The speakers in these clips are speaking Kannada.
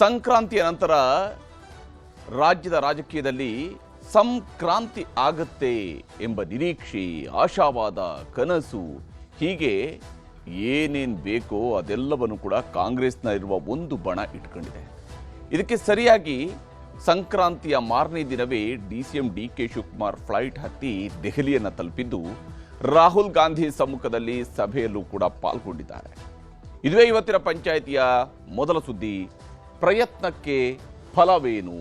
ಸಂಕ್ರಾಂತಿಯ ನಂತರ ರಾಜ್ಯದ ರಾಜಕೀಯದಲ್ಲಿ ಸಂಕ್ರಾಂತಿ ಆಗತ್ತೆ ಎಂಬ ನಿರೀಕ್ಷೆ, ಆಶಾವಾದ, ಕನಸು ಹೀಗೆ ಏನೇನು ಬೇಕೋ ಅದೆಲ್ಲವನ್ನು ಕೂಡ ಕಾಂಗ್ರೆಸ್ನ ಇರುವ ಒಂದು ಬಣ ಇಟ್ಕೊಂಡಿದೆ. ಇದಕ್ಕೆ ಸರಿಯಾಗಿ ಸಂಕ್ರಾಂತಿಯ ಮಾರನೇ ದಿನವೇ ಡಿಸಿಎಂ ಡಿಕೆ ಶಿವಕುಮಾರ್ ಫ್ಲೈಟ್ ಹತ್ತಿ ದೆಹಲಿಯನ್ನು ತಲುಪಿದ್ದು ರಾಹುಲ್ ಗಾಂಧಿ ಸಮ್ಮುಖದಲ್ಲಿ ಸಭೆಯಲ್ಲೂ ಕೂಡ ಪಾಲ್ಗೊಂಡಿದ್ದಾರೆ. ಇದುವೇ ಇವತ್ತಿನ ಪಂಚಾಯಿತಿಯ ಮೊದಲ ಸುದ್ದಿ. ಪ್ರಯತ್ನಕ್ಕೆ ಫಲವೇನು?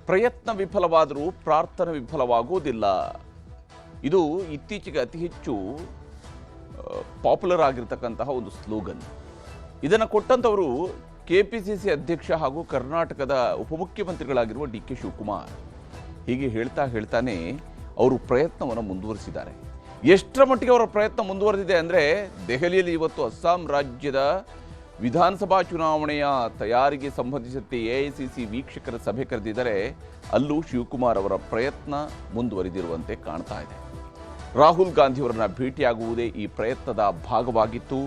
ಪ್ರಯತ್ನ ವಿಫಲವಾದರೂ ಪ್ರಾರ್ಥನೆ ವಿಫಲವಾಗುವುದಿಲ್ಲ. ಇದು ಇತ್ತೀಚೆಗೆ ಅತಿ ಹೆಚ್ಚು ಪಾಪ್ಯುಲರ್ ಆಗಿರ್ತಕ್ಕಂತಹ ಒಂದು ಸ್ಲೋಗನ್. ಇದನ್ನು ಕೊಟ್ಟಂಥವರು ಕೆಪಿಸಿಸಿ ಅಧ್ಯಕ್ಷ ಹಾಗೂ ಕರ್ನಾಟಕದ ಉಪಮುಖ್ಯಮಂತ್ರಿಗಳಾಗಿರುವ ಡಿ ಕೆ ಶಿವಕುಮಾರ್. ಹೀಗೆ ಹೇಳ್ತಾನೆ ಅವರು ಪ್ರಯತ್ನವನ್ನು ಮುಂದುವರಿಸಿದ್ದಾರೆ. ಎಷ್ಟರ ಮಟ್ಟಿಗೆ ಅವರ ಪ್ರಯತ್ನ ಮುಂದುವರೆದಿದೆ ಅಂದರೆ, ದೆಹಲಿಯಲ್ಲಿ ಇವತ್ತು ಅಸ್ಸಾಂ ರಾಜ್ಯದ ವಿಧಾನಸಭಾ ಚುನಾವಣೆಯ ತಯಾರಿಗೆ ಸಂಬಂಧಿಸಿದಂತೆ ಎಐಸಿಸಿ ವೀಕ್ಷಕರ ಸಭೆ ಕರೆದಿದ್ದಾರೆ. ಅಲ್ಲೂ ಶಿವಕುಮಾರ್ ಅವರ ಪ್ರಯತ್ನ ಮುಂದುವರಿದಿರುವಂತೆ ಕಾಣ್ತಾ ಇದೆ. ರಾಹುಲ್ ಗಾಂಧಿಯವರನ್ನ ಭೇಟಿಯಾಗುವುದೇ ಈ ಪ್ರಯತ್ನದ ಭಾಗವಾಗಿತ್ತು.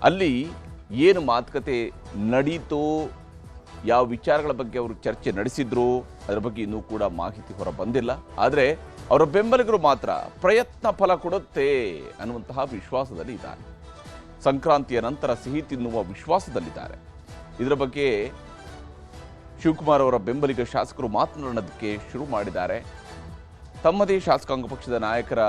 ಅಲ್ಲಿ ಏನು ಮಾತುಕತೆ ನಡೀತೋ, ಯಾವ ವಿಚಾರಗಳ ಬಗ್ಗೆ ಅವರು ಚರ್ಚೆ ನಡೆಸಿದ್ರು, ಅದರ ಬಗ್ಗೆ ಇನ್ನೂ ಕೂಡ ಮಾಹಿತಿ ಹೊರ ಬಂದಿಲ್ಲ. ಆದರೆ ಅವರ ಬೆಂಬಲಿಗರು ಮಾತ್ರ ಪ್ರಯತ್ನ ಫಲ ಕೊಡುತ್ತೆ ಅನ್ನುವಂತಹ ವಿಶ್ವಾಸದಲ್ಲಿ ಇದ್ದಾರೆ. ಸಂಕ್ರಾಂತಿಯ ನಂತರ ಸಿಹಿ ತಿನ್ನುವ ವಿಶ್ವಾಸದಲ್ಲಿದ್ದಾರೆ. ಇದರ ಬಗ್ಗೆ ಶಿವಕುಮಾರ್ ಅವರ ಬೆಂಬಲಿಗ ಶಾಸಕರು ಮಾತನಾಡೋದಕ್ಕೆ ಶುರು ಮಾಡಿದ್ದಾರೆ. ತಮ್ಮದೇ ಶಾಸಕಾಂಗ ಪಕ್ಷದ ನಾಯಕರ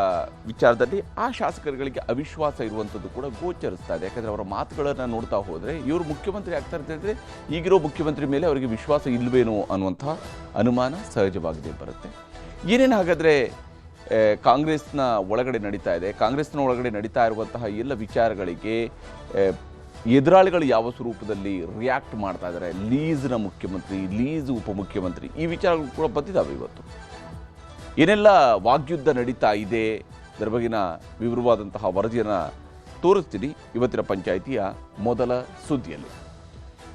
ವಿಚಾರದಲ್ಲಿ ಆ ಶಾಸಕರುಗಳಿಗೆ ಅವಿಶ್ವಾಸ ಇರುವಂಥದ್ದು ಕೂಡ ಗೋಚರಿಸ್ತಾ ಇದೆ. ಯಾಕಂದರೆ ಅವರ ಮಾತುಗಳನ್ನು ನೋಡ್ತಾ ಹೋದರೆ ಇವರು ಮುಖ್ಯಮಂತ್ರಿ ಆಗ್ತಾರೆ ಅಂತ ಹೇಳಿದ್ರೆ ಈಗಿರೋ ಮುಖ್ಯಮಂತ್ರಿ ಮೇಲೆ ಅವರಿಗೆ ವಿಶ್ವಾಸ ಇಲ್ಲವೇನೋ ಅನ್ನುವಂಥ ಅನುಮಾನ ಸಹಜವಾಗಿದೆ ಬರುತ್ತೆ. ಏನೇನು ಹಾಗಾದರೆ ಕಾಂಗ್ರೆಸ್ನ ಒಳಗಡೆ ನಡೀತಾ ಇದೆ, ಕಾಂಗ್ರೆಸ್ನ ಒಳಗಡೆ ನಡೀತಾ ಇರುವಂತಹ ಎಲ್ಲ ವಿಚಾರಗಳಿಗೆ ಎದುರಾಳಿಗಳು ಯಾವ ಸ್ವರೂಪದಲ್ಲಿ ರಿಯಾಕ್ಟ್ ಮಾಡ್ತಾ ಇದ್ದಾರೆ, ಲೀಸ್ನ ಮುಖ್ಯಮಂತ್ರಿ, ಲೀಸ್ ಉಪಮುಖ್ಯಮಂತ್ರಿ, ಈ ವಿಚಾರಗಳು ಕೂಡ ಬಂದಿದ್ದಾವೆ. ಇವತ್ತು ಏನೆಲ್ಲ ವಾಗ್ಯುದ್ಧ ನಡೀತಾ ಇದೆ, ಇದರ ಬಗ್ಗಿನ ವಿವರವಾದಂತಹ ವರದಿಯನ್ನು ತೋರಿಸ್ತೀನಿ ಇವತ್ತಿನ ಪಂಚಾಯಿತಿಯ ಮೊದಲ ಸುದ್ದಿಯಲ್ಲಿ.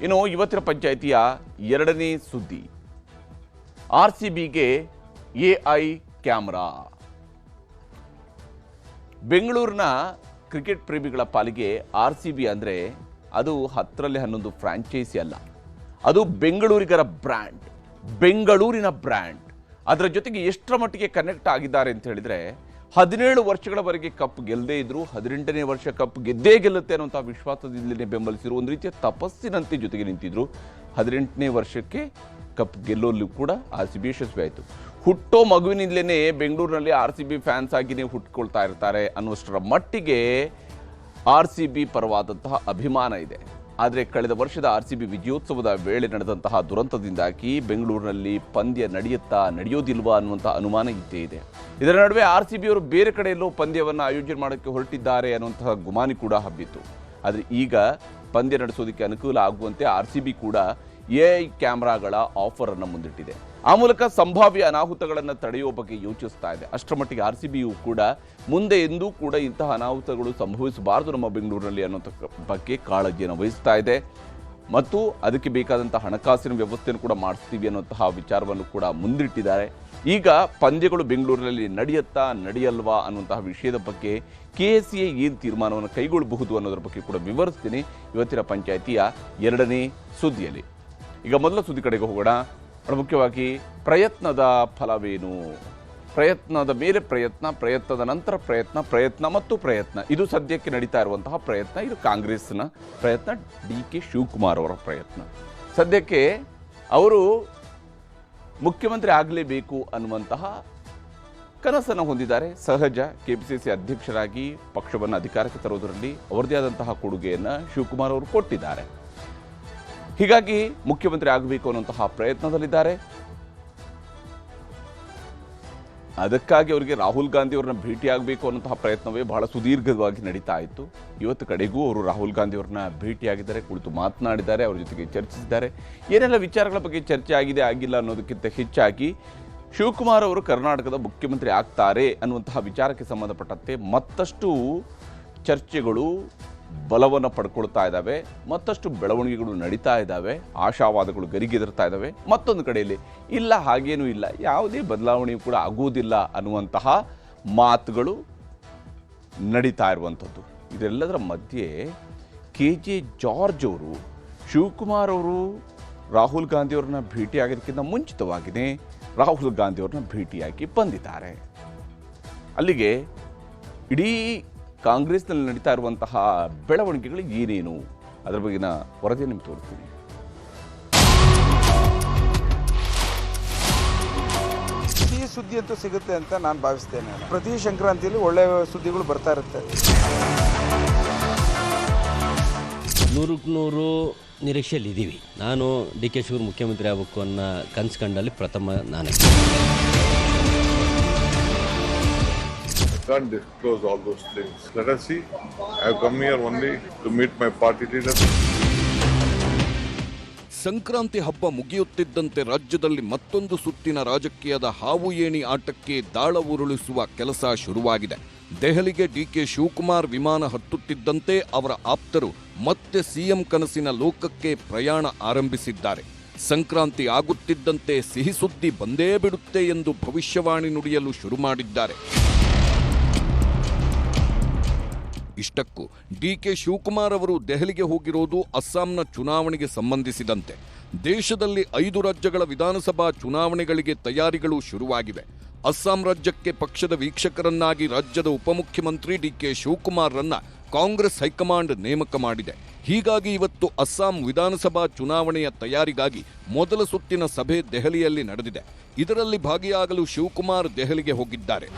ಇನ್ನು ಇವತ್ತಿನ ಪಂಚಾಯಿತಿಯ ಎರಡನೇ ಸುದ್ದಿ, RCBಗೆ AI ಕ್ಯಾಮ್ರಾ. ಬೆಂಗಳೂರಿನ ಕ್ರಿಕೆಟ್ ಪ್ರೇಮಿಗಳ ಪಾಲಿಗೆ RCB ಅಂದರೆ ಅದು 10ರಲ್ಲಿ 11 ಫ್ರಾಂಚೈಸಿ ಅಲ್ಲ, ಅದು ಬೆಂಗಳೂರಿಗರ ಬ್ರ್ಯಾಂಡ್, ಬೆಂಗಳೂರಿನ ಬ್ರ್ಯಾಂಡ್. ಅದರ ಜೊತೆಗೆ ಎಷ್ಟರ ಮಟ್ಟಿಗೆ ಕನೆಕ್ಟ್ ಆಗಿದ್ದಾರೆ ಅಂತ ಹೇಳಿದರೆ, 17 ವರ್ಷಗಳವರೆಗೆ ಕಪ್ ಗೆಲ್ಲದೇ ಇದ್ರು 18ನೇ ವರ್ಷ ಕಪ್ ಗೆದ್ದೇ ಗೆಲ್ಲುತ್ತೆ ಅನ್ನುವಂಥ ವಿಶ್ವಾಸದಿಂದಲೇ ಬೆಂಬಲಿಸಿದ್ರು. ಒಂದು ರೀತಿಯ ತಪಸ್ಸಿನಂತೆ ಜೊತೆಗೆ ನಿಂತಿದ್ರು. 18ನೇ ವರ್ಷಕ್ಕೆ ಕಪ್ ಗೆಲ್ಲೋಲ್ಲೂ ಕೂಡ RCB ಯಶಸ್ವಿ ಆಯಿತು. ಹುಟ್ಟೋ ಮಗುವಿನಿಂದಲೇ ಬೆಂಗಳೂರಿನಲ್ಲಿ RCB ಫ್ಯಾನ್ಸ್ ಆಗಿನೇ ಹುಟ್ಕೊಳ್ತಾ ಇರ್ತಾರೆ ಅನ್ನುವಷ್ಟರ ಮಟ್ಟಿಗೆ RCB ಪರವಾದಂತಹ ಅಭಿಮಾನ ಇದೆ. ಆದರೆ ಕಳೆದ ವರ್ಷದ RCB ವಿಜಯೋತ್ಸವದ ವೇಳೆ ನಡೆದಂತಹ ದುರಂತದಿಂದಾಗಿ ಬೆಂಗಳೂರಿನಲ್ಲಿ ಪಂದ್ಯ ನಡೆಯೋದಿಲ್ವಾ ಅನ್ನುವಂಥ ಅನುಮಾನ ಇದ್ದೇ ಇದೆ. ಇದರ ನಡುವೆ RCB ಅವರು ಬೇರೆ ಕಡೆಯಲ್ಲೂ ಪಂದ್ಯವನ್ನು ಆಯೋಜನೆ ಮಾಡೋಕ್ಕೆ ಹೊರಟಿದ್ದಾರೆ ಅನ್ನುವಂತಹ ಗುಮಾನಿ ಕೂಡ ಹಬ್ಬಿತ್ತು. ಆದರೆ ಈಗ ಪಂದ್ಯ ನಡೆಸೋದಕ್ಕೆ ಅನುಕೂಲ ಆಗುವಂತೆ RCB ಕೂಡ AI ಕ್ಯಾಮ್ರಾಗಳ ಆಫರನ್ನು ಮುಂದಿಟ್ಟಿದೆ. ಆ ಮೂಲಕ ಸಂಭಾವ್ಯ ಅನಾಹುತಗಳನ್ನು ತಡೆಯುವ ಬಗ್ಗೆ ಯೋಚಿಸ್ತಾ ಇದೆ. ಅಷ್ಟರ ಮಟ್ಟಿಗೆ RCBಯು ಕೂಡ ಮುಂದೆ ಎಂದೂ ಕೂಡ ಇಂತಹ ಅನಾಹುತಗಳು ಸಂಭವಿಸಬಾರದು ನಮ್ಮ ಬೆಂಗಳೂರಿನಲ್ಲಿ ಅನ್ನೋಂಥ ಬಗ್ಗೆ ಕಾಳಜಿಯನ್ನು ವಹಿಸ್ತಾ ಇದೆ. ಮತ್ತು ಅದಕ್ಕೆ ಬೇಕಾದಂಥ ಹಣಕಾಸಿನ ವ್ಯವಸ್ಥೆಯನ್ನು ಕೂಡ ಮಾಡಿಸ್ತೀವಿ ಅನ್ನೋಂತಹ ವಿಚಾರವನ್ನು ಕೂಡ ಮುಂದಿಟ್ಟಿದ್ದಾರೆ. ಈಗ ಪಂದ್ಯಗಳು ಬೆಂಗಳೂರಿನಲ್ಲಿ ನಡೆಯಲ್ವಾ ಅನ್ನುವಂತಹ ವಿಷಯದ ಬಗ್ಗೆ KCA ಏನು ತೀರ್ಮಾನವನ್ನು ಕೈಗೊಳ್ಳಬಹುದು ಅನ್ನೋದ್ರ ಬಗ್ಗೆ ಕೂಡ ವಿವರಿಸ್ತೀನಿ ಇವತ್ತಿನ ಪಂಚಾಯಿತಿಯ ಎರಡನೇ ಸುದ್ದಿಯಲ್ಲಿ. ಈಗ ಮೊದಲ ಸುದ್ದಿ ಕಡೆಗೆ ಹೋಗೋಣ. ಮುಖ್ಯವಾಗಿ ಪ್ರಯತ್ನದ ಫಲವೇನು? ಪ್ರಯತ್ನದ ಮೇಲೆ ಪ್ರಯತ್ನ, ಪ್ರಯತ್ನದ ನಂತರ ಪ್ರಯತ್ನ ಮತ್ತು ಪ್ರಯತ್ನ, ಇದು ಸದ್ಯಕ್ಕೆ ನಡೀತಾ ಇರುವಂತಹ ಪ್ರಯತ್ನ. ಇದು ಕಾಂಗ್ರೆಸ್ನ ಪ್ರಯತ್ನ, DK ಶಿವಕುಮಾರ್ ಅವರ ಪ್ರಯತ್ನ. ಸದ್ಯಕ್ಕೆ ಅವರು ಮುಖ್ಯಮಂತ್ರಿ ಆಗಲೇಬೇಕು ಅನ್ನುವಂತಹ ಕನಸನ್ನು ಹೊಂದಿದ್ದಾರೆ. ಸಹಜ, KPCC ಅಧ್ಯಕ್ಷರಾಗಿ ಪಕ್ಷವನ್ನು ಅಧಿಕಾರಕ್ಕೆ ತರುವುದರಲ್ಲಿ ಅವರದೇ ಆದಂತಹ ಕೊಡುಗೆಯನ್ನು ಶಿವಕುಮಾರ್ ಅವರು ಕೊಟ್ಟಿದ್ದಾರೆ. ಹೀಗಾಗಿ ಮುಖ್ಯಮಂತ್ರಿ ಆಗಬೇಕು ಅನ್ನುವಂತಹ ಪ್ರಯತ್ನದಲ್ಲಿದ್ದಾರೆ. ಅದಕ್ಕಾಗಿ ಅವರಿಗೆ ರಾಹುಲ್ ಗಾಂಧಿ ಅವರನ್ನ ಭೇಟಿಯಾಗಬೇಕು ಅನ್ನುವಂತಹ ಪ್ರಯತ್ನವೇ ಬಹಳ ಸುದೀರ್ಘವಾಗಿ ನಡೀತಾ ಇತ್ತು. ಇವತ್ತು ಕಡೆಗೂ ಅವರು ರಾಹುಲ್ ಗಾಂಧಿ ಅವರನ್ನ ಭೇಟಿಯಾಗಿದ್ದಾರೆ, ಕುಳಿತು ಮಾತನಾಡಿದ್ದಾರೆ, ಅವರ ಜೊತೆಗೆ ಚರ್ಚಿಸಿದ್ದಾರೆ. ಏನೆಲ್ಲ ವಿಚಾರಗಳ ಬಗ್ಗೆ ಚರ್ಚೆ ಆಗಿದೆ ಆಗಿಲ್ಲ ಅನ್ನೋದಕ್ಕಿಂತ ಹೆಚ್ಚಾಗಿ ಶಿವಕುಮಾರ್ ಅವರು ಕರ್ನಾಟಕದ ಮುಖ್ಯಮಂತ್ರಿ ಆಗ್ತಾರೆ ಅನ್ನುವಂತಹ ವಿಚಾರಕ್ಕೆ ಸಂಬಂಧಪಟ್ಟಂತೆ ಮತ್ತಷ್ಟು ಚರ್ಚೆಗಳು ಬಲವನ್ನು ಪಡ್ಕೊಳ್ತಾ ಇದ್ದಾವೆ, ಮತ್ತಷ್ಟು ಬೆಳವಣಿಗೆಗಳು ನಡೀತಾ ಇದ್ದಾವೆ, ಆಶಾವಾದಗಳು ಗರಿಗೆದರ್ತಾ ಇದ್ದಾವೆ. ಮತ್ತೊಂದು ಕಡೆಯಲ್ಲಿ ಇಲ್ಲ, ಹಾಗೇನೂ ಇಲ್ಲ, ಯಾವುದೇ ಬದಲಾವಣೆಯೂ ಕೂಡ ಆಗುವುದಿಲ್ಲ ಅನ್ನುವಂತಹ ಮಾತುಗಳು ನಡೀತಾ ಇರುವಂಥದ್ದು. ಇದೆಲ್ಲದರ ಮಧ್ಯೆ KJ ಜಾರ್ಜ್ ಅವರು ಶಿವಕುಮಾರ್ ಅವರು ರಾಹುಲ್ ಗಾಂಧಿಯವ್ರನ್ನ ಭೇಟಿಯಾಗೋದಕ್ಕಿಂತ ಮುಂಚಿತವಾಗಿಯೇ ರಾಹುಲ್ ಗಾಂಧಿಯವ್ರನ್ನ ಭೇಟಿಯಾಗಿ ಬಂದಿದ್ದಾರೆ. ಅಲ್ಲಿಗೆ ಇಡೀ ಕಾಂಗ್ರೆಸ್ನಲ್ಲಿ ನಡೀತಾ ಇರುವಂತಹ ಬೆಳವಣಿಗೆಗಳು ಏನೇನು ಅದರ ಬಗ್ಗೆನ ವರದಿ ನಿಮ್ಗೆ ತೋರಿಸ್ತೀನಿ. ಸಿಹಿ ಸುದ್ದಿ ಅಂತೂ ಸಿಗುತ್ತೆ ಅಂತ ನಾನು ಭಾವಿಸ್ತೇನೆ. ಪ್ರತಿ ಸಂಕ್ರಾಂತಿಯಲ್ಲಿ ಒಳ್ಳೆಯ ಸುದ್ದಿಗಳು ಬರ್ತಾ ಇರುತ್ತೆ. 100% ನಿರೀಕ್ಷೆಯಲ್ಲಿದ್ದೀವಿ. ನಾನು DK ಶಿವಕುಮಾರ್ ಮುಖ್ಯಮಂತ್ರಿ ಆಗಬೇಕು ಅನ್ನೋ ಕನಸು ಕಂಡಲ್ಲಿ ಪ್ರಥಮ ನಾನೇ. Can't disclose all those things. Let us see. I have come here only to meet my party leader. Sankranti ಹಬ್ಬ ಮುಗಿಯುತ್ತಿದ್ದಂತೆ ರಾಜ್ಯದಲ್ಲಿ ಮತ್ತೊಂದು ಸುತ್ತಿನ ರಾಜಕೀಯದ ಹಾವು ಏಣಿ ಆಟಕ್ಕೆ ದಾಳ ಉರುಳಿಸುವ ಕೆಲಸ ಶುರುವಾಗಿದೆ. ದೆಹಲಿಗೆ DK ಶಿವಕುಮಾರ್ ವಿಮಾನ ಹತ್ತುತ್ತಿದ್ದಂತೆ ಅವರ ಆಪ್ತರು ಮತ್ತೆ ಸಿಎಂ ಕನಸಿನ ಲೋಕಕ್ಕೆ ಪ್ರಯಾಣ ಆರಂಭಿಸಿದ್ದಾರೆ. ಸಂಕ್ರಾಂತಿ ಆಗುತ್ತಿದ್ದಂತೆ ಸಿಹಿ ಸುದ್ದಿ ಬಂದೇ ಬಿಡುತ್ತೆ ಎಂದು ಭವಿಷ್ಯವಾಣಿ ನುಡಿಯಲು ಶುರು ಮಾಡಿದ್ದಾರೆ. ಇಷ್ಟಕ್ಕೂ DK ಶಿವಕುಮಾರ್ ಅವರು ದೆಹಲಿಗೆ ಹೋಗಿರೋದು ಅಸ್ಸಾಂನ ಚುನಾವಣೆಗೆ ಸಂಬಂಧಿಸಿದಂತೆ. ದೇಶದಲ್ಲಿ 5 ರಾಜ್ಯಗಳ ವಿಧಾನಸಭಾ ಚುನಾವಣೆಗಳಿಗೆ ತಯಾರಿಗಳು ಶುರುವಾಗಿವೆ. ಅಸ್ಸಾಂ ರಾಜ್ಯಕ್ಕೆ ಪಕ್ಷದ ವೀಕ್ಷಕರನ್ನಾಗಿ ರಾಜ್ಯದ ಉಪಮುಖ್ಯಮಂತ್ರಿ DK ಶಿವಕುಮಾರ್ರನ್ನ ಕಾಂಗ್ರೆಸ್ ಹೈಕಮಾಂಡ್ ನೇಮಕ ಮಾಡಿದೆ. ಹೀಗಾಗಿ ಇವತ್ತು ಅಸ್ಸಾಂ ವಿಧಾನಸಭಾ ಚುನಾವಣೆಯ ತಯಾರಿಗಾಗಿ ಮೊದಲ ಸುತ್ತಿನ ಸಭೆ ದೆಹಲಿಯಲ್ಲಿ ನಡೆದಿದೆ. ಇದರಲ್ಲಿ ಭಾಗಿಯಾಗಲು ಶಿವಕುಮಾರ್ ದೆಹಲಿಗೆ ಹೋಗಿದ್ದಾರೆ.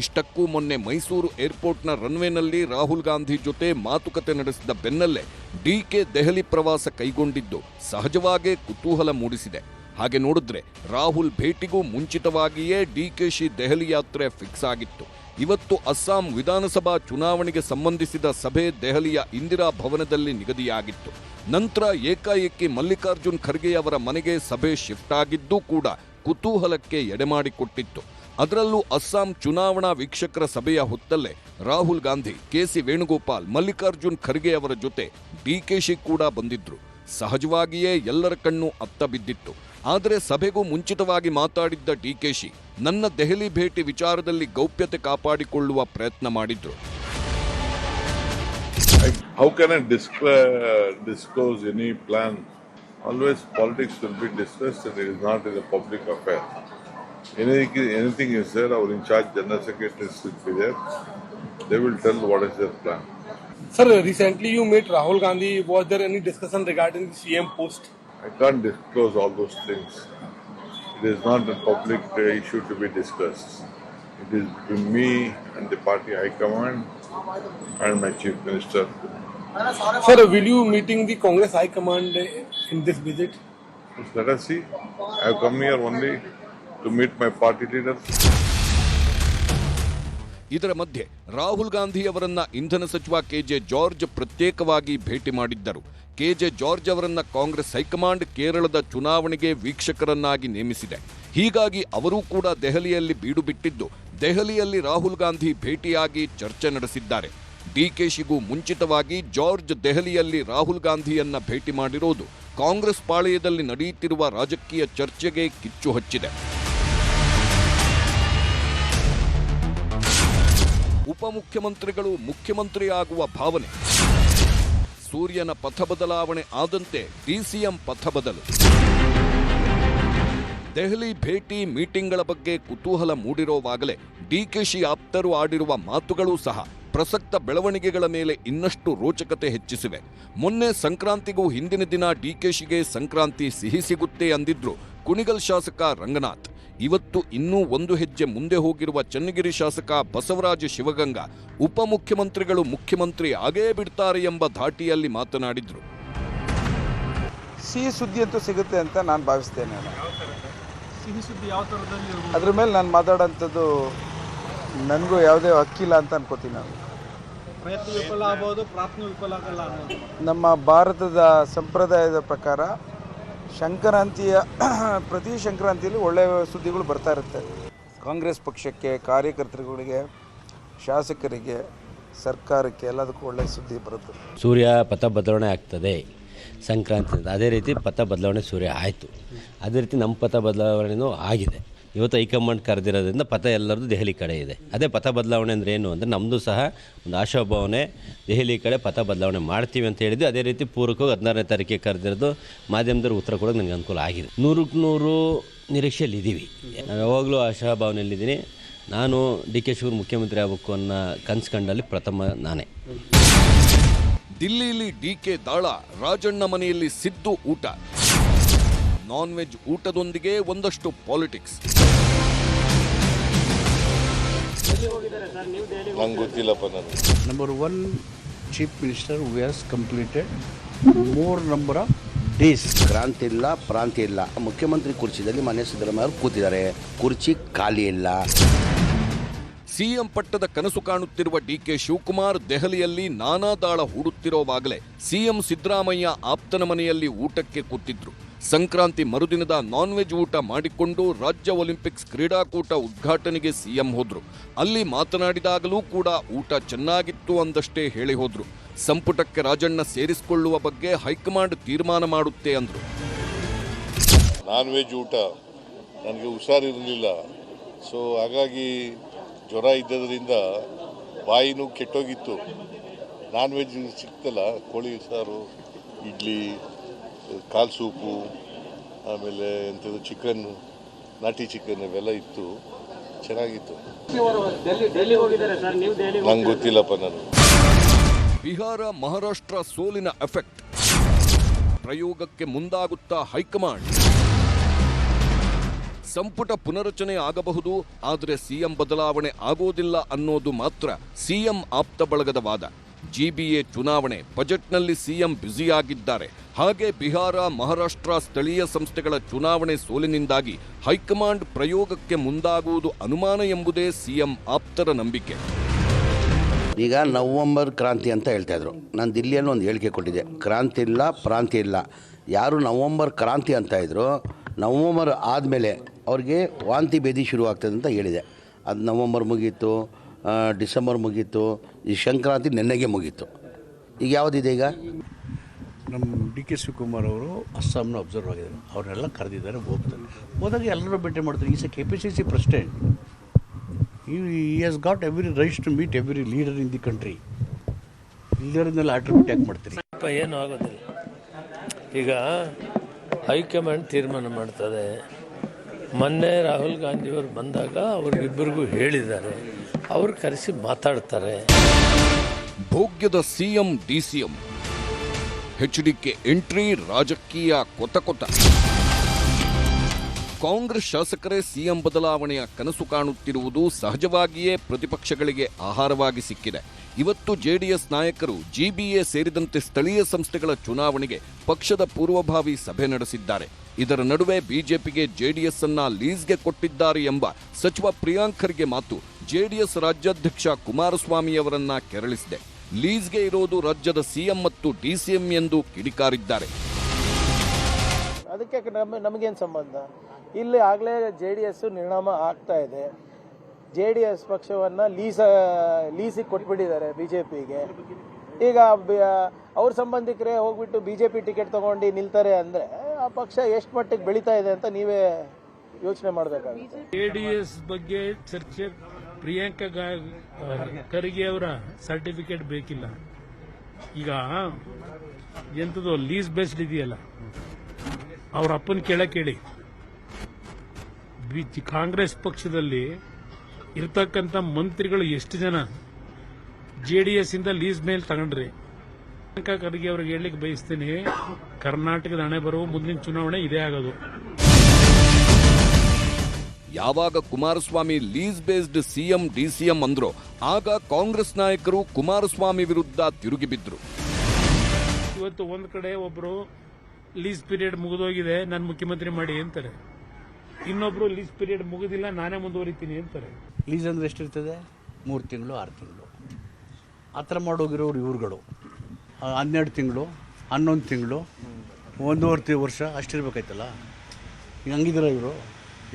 ಇಷ್ಟಕ್ಕೂ ಮೊನ್ನೆ ಮೈಸೂರು ಏರ್ಪೋರ್ಟ್ನ ರನ್ವೇನಲ್ಲಿ ರಾಹುಲ್ ಗಾಂಧಿ ಜೊತೆ ಮಾತುಕತೆ ನಡೆಸಿದ ಬೆನ್ನಲ್ಲೇ DK ದೆಹಲಿ ಪ್ರವಾಸ ಕೈಗೊಂಡಿದ್ದು ಸಹಜವಾಗೇ ಕುತೂಹಲ ಮೂಡಿಸಿದೆ. ಹಾಗೆ ನೋಡಿದ್ರೆ ರಾಹುಲ್ ಭೇಟಿಗೂ ಮುಂಚಿತವಾಗಿಯೇ DKಶಿ ದೆಹಲಿ ಯಾತ್ರೆ ಫಿಕ್ಸ್ ಆಗಿತ್ತು. ಇವತ್ತು ಅಸ್ಸಾಂ ವಿಧಾನಸಭಾ ಚುನಾವಣೆಗೆ ಸಂಬಂಧಿಸಿದ ಸಭೆ ದೆಹಲಿಯ ಇಂದಿರಾ ಭವನದಲ್ಲಿ ನಿಗದಿಯಾಗಿತ್ತು. ನಂತರ ಏಕಾಏಕಿ ಮಲ್ಲಿಕಾರ್ಜುನ್ ಖರ್ಗೆ ಅವರ ಮನೆಗೆ ಸಭೆ ಶಿಫ್ಟ್ ಆಗಿದ್ದೂ ಕೂಡ ಕುತೂಹಲಕ್ಕೆ ಎಡೆಮಾಡಿಕೊಟ್ಟಿತ್ತು. ಅದರಲ್ಲೂ ಅಸ್ಸಾಂ ಚುನಾವಣಾ ವೀಕ್ಷಕರ ಸಭೆಯ ಹೊತ್ತಲ್ಲೇ ರಾಹುಲ್ ಗಾಂಧಿ, KC ವೇಣುಗೋಪಾಲ್, ಮಲ್ಲಿಕಾರ್ಜುನ್ ಖರ್ಗೆ ಅವರ ಜೊತೆ DKಶಿ ಕೂಡ ಬಂದಿದ್ರು. ಸಹಜವಾಗಿಯೇ ಎಲ್ಲರ ಕಣ್ಣು ಅತ್ತ ಬಿದ್ದಿತ್ತು. ಆದರೆ ಸಭೆಗೂ ಮುಂಚಿತವಾಗಿ ಮಾತಾಡಿದ್ದ DKಶಿ ನನ್ನ ದೆಹಲಿ ಭೇಟಿ ವಿಚಾರದಲ್ಲಿ ಗೌಪ್ಯತೆ ಕಾಪಾಡಿಕೊಳ್ಳುವ ಪ್ರಯತ್ನ ಮಾಡಿದ್ರು. How can I disclose any plan? Always politics will be discussed and it is not in a public affair. Anything is there, our in charge general secretaries will be there. They will tell what is their plan. Sir, recently you met Rahul Gandhi. Was there any discussion regarding the CM post? I can't disclose all those things. It is not a public issue to be discussed. It is between me and the party high command and my chief minister. Sir, will you meeting the Congress high command in this visit? Let us see. I have come here only to meet my party leader. ಇದರ ಮಧ್ಯೆ ರಾಹುಲ್ ಗಾಂಧಿ ಅವರನ್ನ ಇಂಧನ ಸಚಿವ KJ ಜಾರ್ಜ್ ಪ್ರತ್ಯೇಕವಾಗಿ ಭೇಟಿ ಮಾಡಿದ್ದರು. KJ ಜಾರ್ಜ್ ಅವರನ್ನ ಕಾಂಗ್ರೆಸ್ ಹೈಕಮಾಂಡ್ ಕೇರಳದ ಚುನಾವಣೆಗೆ ವೀಕ್ಷಕರನ್ನಾಗಿ ನೇಮಿಸಿದೆ. ಹೀಗಾಗಿ ಅವರೂ ಕೂಡ ದೆಹಲಿಯಲ್ಲಿ ಬೀಡು ಬಿಟ್ಟಿದ್ದು ದೆಹಲಿಯಲ್ಲಿ ರಾಹುಲ್ ಗಾಂಧಿ ಭೇಟಿಯಾಗಿ ಚರ್ಚೆ ನಡೆಸಿದ್ದಾರೆ. DKಶಿಗೂ ಮುಂಚಿತವಾಗಿ ಜಾರ್ಜ್ ದೆಹಲಿಯಲ್ಲಿ ರಾಹುಲ್ ಗಾಂಧಿಯನ್ನ ಭೇಟಿ ಮಾಡಿರೋದು ಕಾಂಗ್ರೆಸ್ ಪಾಳೆಯದಲ್ಲಿ ನಡೆಯುತ್ತಿರುವ ರಾಜಕೀಯ ಚರ್ಚೆಗೆ ಕಿಚ್ಚು ಹಚ್ಚಿದೆ. ಉಪಮುಖ್ಯಮಂತ್ರಿಗಳು ಮುಖ್ಯಮಂತ್ರಿ ಆಗುವ ಭಾವನೆ, ಸೂರ್ಯನ ಪಥ ಬದಲಾವಣೆ ಆದಂತೆ DCM ಪಥ ಬದಲು. ದೆಹಲಿ ಭೇಟಿ ಮೀಟಿಂಗ್ಗಳ ಬಗ್ಗೆ ಕುತೂಹಲ ಮೂಡಿರೋವಾಗಲೇ DKಶಿ ಆಪ್ತರು ಆಡಿರುವ ಮಾತುಗಳೂ ಸಹ ಪ್ರಸಕ್ತ ಬೆಳವಣಿಗೆಗಳ ಮೇಲೆ ಇನ್ನಷ್ಟು ರೋಚಕತೆ ಹೆಚ್ಚಿಸಿವೆ. ಮೊನ್ನೆ ಸಂಕ್ರಾಂತಿಗೂ ಹಿಂದಿನ ದಿನ DKಶಿಗೆ ಸಂಕ್ರಾಂತಿ ಸಿಹಿ ಸಿಗುತ್ತೆ ಅಂದಿದ್ರು ಕುಣಿಗಲ್ ಶಾಸಕ ರಂಗನಾಥ್. ಇವತ್ತು ಇನ್ನೂ ಒಂದು ಹೆಜ್ಜೆ ಮುಂದೆ ಹೋಗಿರುವ ಚನ್ನಗಿರಿ ಶಾಸಕ ಬಸವರಾಜ ಶಿವಗಂಗಾ ಉಪಮುಖ್ಯಮಂತ್ರಿಗಳು ಮುಖ್ಯಮಂತ್ರಿ ಆಗೇ ಬಿಡ್ತಾರೆ ಎಂಬ ಧಾಟಿಯಲ್ಲಿ ಮಾತನಾಡಿದ್ರು. ಸಿಹಿ ಸುದ್ದಿ ಅಂತೂ ಸಿಗುತ್ತೆ ಅಂತ ನಾನು ಭಾವಿಸ್ತೇನೆ. ಅದ್ರ ಮೇಲೆ ನಾನು ಮಾತಾಡೋಂಥದ್ದು ನನಗೂ ಯಾವುದೇ ಹಕ್ಕಿಲ್ಲ ಅಂತ ಅನ್ಕೋತೀನಿ. ನಾನು ಪ್ರಯತ್ನ ವಿಫಲ ಆಗ್ಬೋದು, ಪ್ರಾರ್ಥನೆ ವಿಫಲ ಆಗಲ್ಲ ಅನ್ನೋದು ನಮ್ಮ ಭಾರತದ ಸಂಪ್ರದಾಯದ ಪ್ರಕಾರ ಪ್ರತಿ ಸಂಕ್ರಾಂತಿಯಲ್ಲಿ ಒಳ್ಳೆಯ ಸುದ್ದಿಗಳು ಬರ್ತಾ ಇರುತ್ತೆ. ಕಾಂಗ್ರೆಸ್ ಪಕ್ಷಕ್ಕೆ, ಕಾರ್ಯಕರ್ತರುಗಳಿಗೆ, ಶಾಸಕರಿಗೆ, ಸರ್ಕಾರಕ್ಕೆ ಎಲ್ಲದಕ್ಕೂ ಒಳ್ಳೆಯ ಸುದ್ದಿ ಬರುತ್ತೆ. ಸೂರ್ಯ ಪಥ ಬದಲಾವಣೆ ಆಗ್ತದೆ ಸಂಕ್ರಾಂತಿ, ಅದೇ ರೀತಿ ಪಥ ಬದಲಾವಣೆ ಸೂರ್ಯ ಆಯಿತು. ಅದೇ ರೀತಿ ನಮ್ಮ ಪಥ ಬದಲಾವಣೆಯೂ ಆಗಿದೆ. ಇವತ್ತು ಹೈಕಮಾಂಡ್ ಕರೆದಿರೋದ್ರಿಂದ ಪಥ ಎಲ್ಲರದ್ದು ದೆಹಲಿ ಕಡೆ ಇದೆ. ಅದೇ ಪಥ ಬದಲಾವಣೆ ಅಂದರೆ ಏನು ಅಂದರೆ ನಮ್ಮದು ಸಹ ಒಂದು ಆಶಾಭಾವನೆ ದೆಹಲಿ ಕಡೆ ಪಥ ಬದಲಾವಣೆ ಮಾಡ್ತೀವಿ ಅಂತ ಹೇಳಿದ್ವಿ. ಅದೇ ರೀತಿ ಪೂರ್ವಕವಾಗಿ 16ನೇ ತಾರೀಕಿಗೆ ಕರೆದಿರೋದು ಮಾಧ್ಯಮದವ್ರು ಉತ್ತರ ಕೊಡೋಕೆ ನನಗೆ ಅನುಕೂಲ ಆಗಿದೆ. 100% ನಿರೀಕ್ಷೆಯಲ್ಲಿ ಇದ್ದೀವಿ. ನಾವು ಯಾವಾಗಲೂ ಆಶಾಭಾವನೆಯಲ್ಲಿದ್ದೀನಿ. ನಾನು ಡಿ.ಕೆ. ಶಿವಕುಮಾರ್ ಮುಖ್ಯಮಂತ್ರಿ ಆಗಬೇಕು ಅನ್ನೋ ಕನಸು ಕಂಡಲ್ಲಿ ಪ್ರಥಮ ನಾನೇ. ದಿಲ್ಲಿಯಲ್ಲಿ ಡಿಕೆ ದಾಳ, ರಾಜಣ್ಣ ಮನೆಯಲ್ಲಿ ಸಿದ್ದು ಊಟ, ನಾನ್ ವೆಜ್ ಊಟದೊಂದಿಗೆ ಒಂದಷ್ಟು ಪಾಲಿಟಿಕ್ಸ್. ನಂಗೆ ಗೊತ್ತಿಲ್ಲಪ್ಪ ನಾನು. Number one, Chief Minister who has completed more number of days. ಕ್ರಾಂತಿ ಇಲ್ಲ, ಪ್ರಾಂತಿ ಇಲ್ಲ. ಮುಖ್ಯಮಂತ್ರಿ ಕುರ್ಚಿದಲ್ಲಿ ಮಾನ್ಯ ಸಿದ್ದರಾಮಯ್ಯ ಅವರು ಕೂತಿದ್ದಾರೆ. ಕುರ್ಚಿ ಖಾಲಿ ಇಲ್ಲ. ಸಿಎಂ ಪಟ್ಟದ ಕನಸು ಕಾಣುತ್ತಿರುವ ಡಿಕೆ ಶಿವಕುಮಾರ್ ದೆಹಲಿಯಲ್ಲಿ ನಾನಾ ದಾಳ ಹೂಡುತ್ತಿರೋವಾಗಲೇ ಸಿಎಂ ಸಿದ್ದರಾಮಯ್ಯ ಆಪ್ತನ ಮನೆಯಲ್ಲಿ ಊಟಕ್ಕೆ ಕೂತಿದ್ರು. ಸಂಕ್ರಾಂತಿ ಮರುದಿನದ ನಾನ್ ವೆಜ್ ಊಟ ಮಾಡಿಕೊಂಡು ರಾಜ್ಯ ಒಲಿಂಪಿಕ್ಸ್ ಕ್ರೀಡಾಕೂಟ ಉದ್ಘಾಟನೆಗೆ ಸಿಎಂ ಹೋದ್ರು. ಅಲ್ಲಿ ಮಾತನಾಡಿದಾಗಲೂ ಕೂಡ ಊಟ ಚೆನ್ನಾಗಿತ್ತು ಅಂದಷ್ಟೇ ಹೇಳಿ ಹೋದ್ರು. ಸಂಪುಟಕ್ಕೆ ರಾಜಣ್ಣ ಸೇರಿಸಿಕೊಳ್ಳುವ ಬಗ್ಗೆ ಹೈಕಮಾಂಡ್ ತೀರ್ಮಾನ ಮಾಡುತ್ತೆ ಅಂದ್ರು. ನಾನ್ ವೆಜ್ ಊಟ ನನಗೆ ಹುಷಾರಿರಲಿಲ್ಲ, ಸೊ ಹಾಗಾಗಿ ಜ್ವರ ಇದ್ದದ್ರಿಂದ ಬಾಯಿನೂ ಕೆಟ್ಟೋಗಿತ್ತು. ನಾನ್ ವೆಜ್ ಸಿಕ್ತಲ್ಲ, ಕೋಳಿ ಸಾರು, ಇಡ್ಲಿ, ಕಾಲು ಸೂಪು, ಆಮೇಲೆ ಎಂಥದ್ದು ಚಿಕನ್, ನಾಟಿ ಚಿಕನ್ ಇವೆಲ್ಲ ಇತ್ತು, ಚೆನ್ನಾಗಿತ್ತು. ನಂಗೆ ಗೊತ್ತಿಲ್ಲಪ್ಪ ನಾನು. ಬಿಹಾರ ಮಹಾರಾಷ್ಟ್ರ ಸೋಲಿನ ಎಫೆಕ್ಟ್, ಪ್ರಯೋಗಕ್ಕೆ ಮುಂದಾಗುತ್ತಾ ಹೈಕಮಾಂಡ್. ಸಂಪುಟ ಪುನರಚನೆ ಆಗಬಹುದು, ಆದರೆ ಸಿಎಂ ಬದಲಾವಣೆ ಆಗೋದಿಲ್ಲ ಅನ್ನೋದು ಮಾತ್ರ ಸಿಎಂ ಆಪ್ತ ಬಳಗದ ವಾದ. ಜಿಬಿಎ ಚುನಾವಣೆ, ಬಜೆಟ್ನಲ್ಲಿ ಸಿಎಂ ಬ್ಯುಸಿಯಾಗಿದ್ದಾರೆ. ಹಾಗೆ ಬಿಹಾರ ಮಹಾರಾಷ್ಟ್ರ ಸ್ಥಳೀಯ ಸಂಸ್ಥೆಗಳ ಚುನಾವಣೆ ಸೋಲಿನಿಂದಾಗಿ ಹೈಕಮಾಂಡ್ ಪ್ರಯೋಗಕ್ಕೆ ಮುಂದಾಗುವುದು ಅನುಮಾನ ಎಂಬುದೇ ಸಿಎಂ ಆಪ್ತರ ನಂಬಿಕೆ. ಈಗ ನವಂಬರ್ ಕ್ರಾಂತಿ ಅಂತ ಹೇಳ್ತಾ ಇದ್ರು. ನಾನು ದಿಲ್ಲಿಯಲ್ಲಿ ಒಂದು ಹೇಳಿಕೆ ಕೊಟ್ಟಿದ್ದೆ, ಕ್ರಾಂತಿ ಇಲ್ಲ, ಪ್ರಾಂತಿ ಇಲ್ಲ. ಯಾರು ನವಂಬರ್ ಕ್ರಾಂತಿ ಅಂತ ಇದ್ರು, ನವಂಬರ್ ಆದಮೇಲೆ ಅವ್ರಿಗೆ ವಾಂತಿ ಭೇದಿ ಶುರುವಾಗ್ತದೆ ಅಂತ ಹೇಳಿದೆ. ಅದು ನವಂಬರ್ ಮುಗೀತು, ಡಿಸೆಂಬರ್ ಮುಗೀತು, ಈ ಸಂಕ್ರಾಂತಿ ನೆನ್ನೆಗೆ ಮುಗೀತು. ಈಗ ಯಾವುದಿದೆ? ಈಗ ನಮ್ಮ ಡಿ.ಕೆ. ಶಿವಕುಮಾರ್ ಅವರು ಅಸ್ಸಾಂನ ಅಬ್ಸರ್ವ್ ಆಗಿದ್ದಾರೆ. ಅವ್ರನ್ನೆಲ್ಲ ಕರೆದಿದ್ದಾರೆ, ಹೋಗ್ತಾರೆ. ಹೋದಾಗ ಎಲ್ಲರೂ ಭೇಟಿ ಮಾಡ್ತಾರೆ. Is A KPCC president. He has got every right to meet every leader in the country. ಇಲ್ಲದನ್ನೆಲ್ಲ ಆಟ್ರಿಬ್ಯೂಟ್ ಯಾಕೆ ಮಾಡ್ತೀರಿ? ಏನೂ ಆಗೋದಿಲ್ಲ. ಈಗ ಹೈಕಮಾಂಡ್ ತೀರ್ಮಾನ ಮಾಡ್ತದೆ. ಮೊನ್ನೆ ರಾಹುಲ್ ಗಾಂಧಿಯವರು ಬಂದಾಗ ಅವ್ರಿಗಿಬ್ಬರಿಗೂ ಹೇಳಿದ್ದಾರೆ, ಅವ್ರು ಕರೆಸಿ ಮಾತಾಡ್ತಾರೆ. ಭೋಗ್ಯದ ಸಿಎಂ ಡಿಸಿಎಂ, HDK ಎಂಟ್ರಿ, ರಾಜಕೀಯ ಕೊತ. ಕಾಂಗ್ರೆಸ್ ಶಾಸಕರೇ ಸಿಎಂ ಬದಲಾವಣೆಯ ಕನಸು ಕಾಣುತ್ತಿರುವುದು ಸಹಜವಾಗಿಯೇ ಪ್ರತಿಪಕ್ಷಗಳಿಗೆ ಆಹಾರವಾಗಿ ಸಿಕ್ಕಿದೆ. ಇವತ್ತು ಜೆಡಿಎಸ್ ನಾಯಕರು ಜಿಬಿಎ ಸೇರಿದಂತೆ ಸ್ಥಳೀಯ ಸಂಸ್ಥೆಗಳ ಚುನಾವಣೆಗೆ ಪಕ್ಷದ ಪೂರ್ವಭಾವಿ ಸಭೆ ನಡೆಸಿದ್ದಾರೆ. ಇದರ ನಡುವೆ ಬಿಜೆಪಿಗೆ ಜೆಡಿಎಸ್ ಅನ್ನ ಲೀಸ್ಗೆ ಕೊಟ್ಟಿದ್ದಾರೆ ಎಂಬ ಸಚಿವ ಪ್ರಿಯಾಂಕ್ ಖರ್ಗೆ ಮಾತು ಜೆಡಿಎಸ್ ರಾಜ್ಯಾಧ್ಯಕ್ಷ ಕುಮಾರಸ್ವಾಮಿಯವರನ್ನ ಕೆರಳಿಸಿದೆ. ಲೀಸ್ಗೆ ಇರೋದು ರಾಜ್ಯದ ಸಿಎಂ ಮತ್ತು ಡಿಸಿಎಂ ಎಂದು ಕಿಡಿಕಾರಿದ್ದಾರೆ. ಅದಕ್ಕೆ ನಮಗೇನು ಸಂಬಂಧ? ಇಲ್ಲಿ ಆಗಲೇ JDS ನಿರ್ಣಾಮ ಆಗ್ತಾ ಇದೆ. JDS ಪಕ್ಷವನ್ನು ಲೀಸಿಗೆ ಕೊಟ್ಬಿಟ್ಟಿದ್ದಾರೆ ಬಿಜೆಪಿಗೆ. ಈಗ ಅವ್ರ ಸಂಬಂಧಿಕರೇ ಹೋಗ್ಬಿಟ್ಟು ಬಿಜೆಪಿ ಟಿಕೆಟ್ ತಗೊಂಡು ನಿಲ್ತಾರೆ ಅಂದರೆ ಆ ಪಕ್ಷ ಎಷ್ಟು ಮಟ್ಟಿಗೆ ಬೆಳೀತಾ ಇದೆ ಅಂತ ನೀವೇ ಯೋಚನೆ ಮಾಡಬೇಕಾಗುತ್ತೆ. JDS ಬಗ್ಗೆ ಚರ್ಚೆ, ಪ್ರಿಯಾಂಕಾ ಖರ್ಗೆ ಅವರ ಸರ್ಟಿಫಿಕೇಟ್ ಬೇಕಿಲ್ಲ. ಈಗ ಎಂಥದ್ದು ಲೀಸ್ ಬೇಸ್ಡ್ ಇದೆಯಲ್ಲ, ಅವ್ರ ಅಪ್ಪನ ಕೇಳಿ ಕಾಂಗ್ರೆಸ್ ಪಕ್ಷದಲ್ಲಿ ಇರ್ತಕ್ಕಂಥ ಮಂತ್ರಿಗಳು ಎಷ್ಟು ಜನ JDS ಇಂದ ಲೀಸ್ ಮೇಲೆ ತಗೊಂಡ್ರಿ. ಪ್ರಿಯಾಂಕಾ ಖರ್ಗೆ ಅವ್ರಿಗೆ ಹೇಳಲಿಕ್ಕೆ ಬಯಸ್ತೀನಿ, ಕರ್ನಾಟಕದ ಹಣೆ ಬರುವ ಮುಂದಿನ ಚುನಾವಣೆ ಇದೇ ಆಗೋದು. ಯಾವಾಗ Kumaraswamy lease based CM DCM ಅಂದ್ರೋ ಆಗ ಕಾಂಗ್ರೆಸ್ ನಾಯಕರು ಕುಮಾರಸ್ವಾಮಿ ವಿರುದ್ಧ ತಿರುಗಿಬಿದ್ರು. ಇವತ್ತು ಒಂದ್ ಕಡೆ ಒಬ್ರು ಲೀಸ್ ಪೀರಿಯಡ್ ಮುಗಿದೋಗಿದೆ, ನಾನು ಮುಖ್ಯಮಂತ್ರಿ ಮಾಡಿ ಅಂತಾರೆ. ಇನ್ನೊಬ್ರು ಲೀಸ್ ಪೀರಿಯಡ್ ಮುಗಿದಿಲ್ಲ, ನಾನೇ ಮುಂದುವರಿತೀನಿ ಅಂತಾರೆ. ಲೀಸ್ ಅಂದರೆ ಎಷ್ಟಿರ್ತದೆ? 3 ತಿಂಗಳು, 6 ತಿಂಗಳು ಆ ಥರ ಮಾಡೋಗಿರೋರು ಇವ್ರುಗಳು. 12 ತಿಂಗಳು, 11 ತಿಂಗಳು, 1.5 ವರ್ಷ ಅಷ್ಟಿರ್ಬೇಕಾಯ್ತಲ್ಲ. ಈಗ ಹಂಗಿದ್ರೆ ಇವರು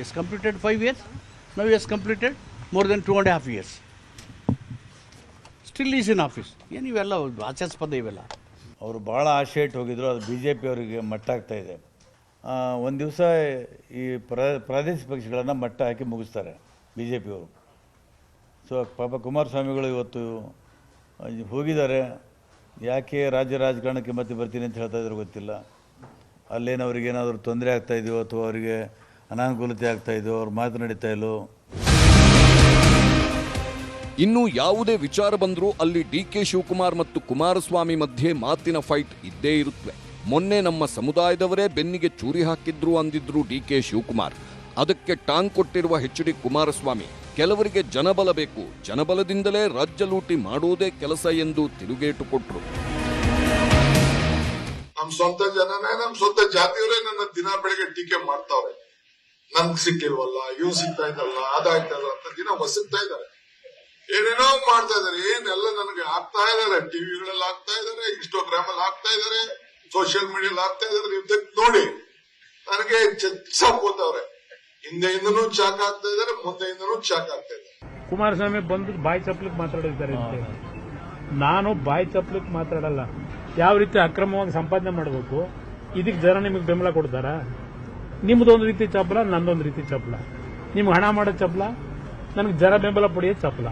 ಎಸ್ ಕಂಪ್ಲೀಟೆಡ್ 5 years, ನಾವು has completed more than 2.5 years. Still is in office. ಏನು ಇವೆಲ್ಲ ಹಾಸ್ಯಾಸ್ಪದ ಇವೆಲ್ಲ. ಅವರು ಭಾಳ ಆಶೆ ಇಟ್ಟು ಹೋಗಿದ್ರು, ಅದು BJP ಅವರಿಗೆ ಮಟ್ಟಾಗ್ತಾ ಇದೆ. ಒಂದು ದಿವಸ ಈ ಪ್ರಾದೇಶಿಕ ಪಕ್ಷಗಳನ್ನು ಮಟ್ಟ ಹಾಕಿ ಮುಗಿಸ್ತಾರೆ ಬಿ ಜೆ ಪಿಯವರು. ಸೊ ಪಾಪ ಕುಮಾರಸ್ವಾಮಿಗಳು ಇವತ್ತು ಹೋಗಿದ್ದಾರೆ. ಯಾಕೆ ರಾಜ್ಯ ರಾಜಕಾರಣಕ್ಕೆ ಮತ್ತೆ ಬರ್ತೀನಿ ಅಂತ ಹೇಳ್ತಾ ಇದ್ರು ಗೊತ್ತಿಲ್ಲ. ಅಲ್ಲೇನು ಅವ್ರಿಗೇನಾದರೂ ತೊಂದರೆ ಆಗ್ತಾಯಿದೆಯೋ ಅಥವಾ ಅವರಿಗೆ ಅನಾನುಕೂಲತೆ ಆಗ್ತಾಯಿದೆಯೋ, ಅವ್ರು ಮಾತನಾಡ್ತಾ ಇಲ್ಲೋ. ಇನ್ನು ಯಾವುದೇ ವಿಚಾರ ಬಂದರೂ ಅಲ್ಲಿ ಡಿಕೆ ಶಿವಕುಮಾರ್ ಮತ್ತು ಕುಮಾರಸ್ವಾಮಿ ಮಧ್ಯೆ ಮಾತಿನ ಫೈಟ್ ಇದ್ದೇ ಇರುತ್ತವೆ. ಮೊನ್ನೆ ನಮ್ಮ ಸಮುದಾಯದವರೇ ಬೆನ್ನಿಗೆ ಚೂರಿ ಹಾಕಿದ್ರು ಅಂದಿದ್ರು ಡಿಕೆ ಶಿವಕುಮಾರ್. ಅದಕ್ಕೆ ಟಾಂಗ್ ಕೊಟ್ಟಿರುವ ಎಚ್.ಡಿ. ಕುಮಾರಸ್ವಾಮಿ ಕೆಲವರಿಗೆ ಜನಬಲ ಬೇಕು, ಜನಬಲದಿಂದಲೇ ರಾಜ್ಯ ಲೂಟಿ ಮಾಡೋದೇ ಕೆಲಸ ಎಂದು ತಿರುಗೇಟು ಕೊಟ್ಟರು. ನಮ್ ಸ್ವಂತ ಜನನೇ, ನಮ್ ಸ್ವಂತ ಜಾತಿಯವರೇ ನನ್ನ ದಿನ ಬೆಳಿಗ್ಗೆ ಟೀಕೆ ಮಾಡ್ತಾವ್ರೆ. ನನ್ಗ್ ಸಿಕ್ಕಿಲ್ವಲ್ಲ, ಇವ್ ಸಿಗ್ತಾ ಇದ್ದಲ್ಲ, ಅದಾಯ್ತಲ್ಲ ಅಂತ ದಿನ ಹೊಸಗ್ತಾ ಇದಾರೆ, ಏನೇನೋ ಮಾಡ್ತಾ ಇದಾರೆ. ಏನೆಲ್ಲ ನನಗೆ ಆಗ್ತಾ ಇದಾರೆ, ಟಿವಿಗಳಲ್ಲಿ ಆಗ್ತಾ ಇದಾರೆ, ಇನ್ಸ್ಟಾಗ್ರಾಮ್ ಅಲ್ಲಿ ಆಗ್ತಾ ಇದಾರೆ, ಸೋಷಿಯಲ್ ಮೀಡಿಯಲ್ಲಿ ಆಗ್ತಾ ಇದಾರೆ. ನೀವು ನೋಡಿ ನನಗೆ ಸಾಕೋತವ್ರೆ. ಹಿಂದೆಯಿಂದನೂ ಚಾಕ್ ಆಗ್ತಾ ಇದಾರೆ, ಮುಂದೆಯಿಂದನೂ ಚಾಕ್ ಆಗ್ತಾ ಇದ್ದಾರೆ. ಕುಮಾರಸ್ವಾಮಿ ಬಂದು ಬಾಯಿ ಚಪ್ಲಿಕ್ ಮಾತಾಡಿದ್ದಾರೆ. ನಾನು ಬಾಯಿ ಚಪ್ಲಿಕ್ ಮಾತಾಡಲ್ಲ. ಯಾವ ರೀತಿ ಅಕ್ರಮವಾಗಿ ಸಂಪಾದನೆ ಮಾಡಬೇಕು, ಇದಕ್ಕೆ ಜನ ನಿಮಗೆ ಬೆಂಬಲ ಕೊಡ್ತಾರಾ? ನಿಮ್ದೊಂದು ರೀತಿ ಚಪ್ಪಲ, ನಂದೊಂದು ರೀತಿ ಚಪ್ಪಲ. ನಿಮ್ಗೆ ಹಣ ಮಾಡೋ ಚಪ್ಪಲ, ನನಗೆ ಜನ ಬೆಂಬಲ ಪಡೆಯೋದು ಚಪ್ಪಲ.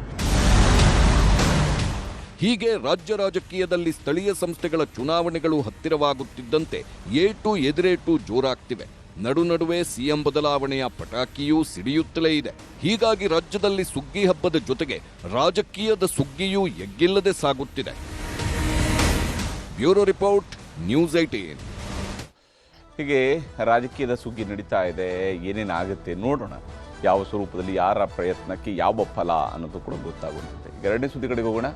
ಹೀಗೆ ರಾಜ್ಯ ರಾಜಕೀಯದಲ್ಲಿ ಸ್ಥಳೀಯ ಸಂಸ್ಥೆಗಳ ಚುನಾವಣೆಗಳು ಹತ್ತಿರವಾಗುತ್ತಿದ್ದಂತೆ ಏಟು ಎದುರೇಟು ಜೋರಾಗ್ತಿವೆ. ನಡುವೆ ಸಿಎಂ ಬದಲಾವಣೆಯ ಪಟಾಕಿಯೂ ಸಿಡಿಯುತ್ತಲೇ ಇದೆ. ಹೀಗಾಗಿ ರಾಜ್ಯದಲ್ಲಿ ಸುಗ್ಗಿ ಹಬ್ಬದ ಜೊತೆಗೆ ರಾಜಕೀಯದ ಸುಗ್ಗಿಯೂ ಎಗ್ಗಿಲ್ಲದೆ ಸಾಗುತ್ತಿದೆ. Bureau report, news 18. ಹೀಗೆ ರಾಜಕೀಯದ ಸುಗ್ಗಿ ನಡೀತಾ ಇದೆ. ಏನೇನಾಗುತ್ತೆ ನೋಡೋಣ. ಯಾವ ಸ್ವರೂಪದಲ್ಲಿ, ಯಾರ ಪ್ರಯತ್ನಕ್ಕೆ ಯಾವ ಫಲ ಅನ್ನೋದು ಕೂಡ ಗೊತ್ತಾಗುತ್ತೆ. ಎರಡನೇ ಸುದ್ದಿ ಕಡೆಗೆ ಹೋಗೋಣ.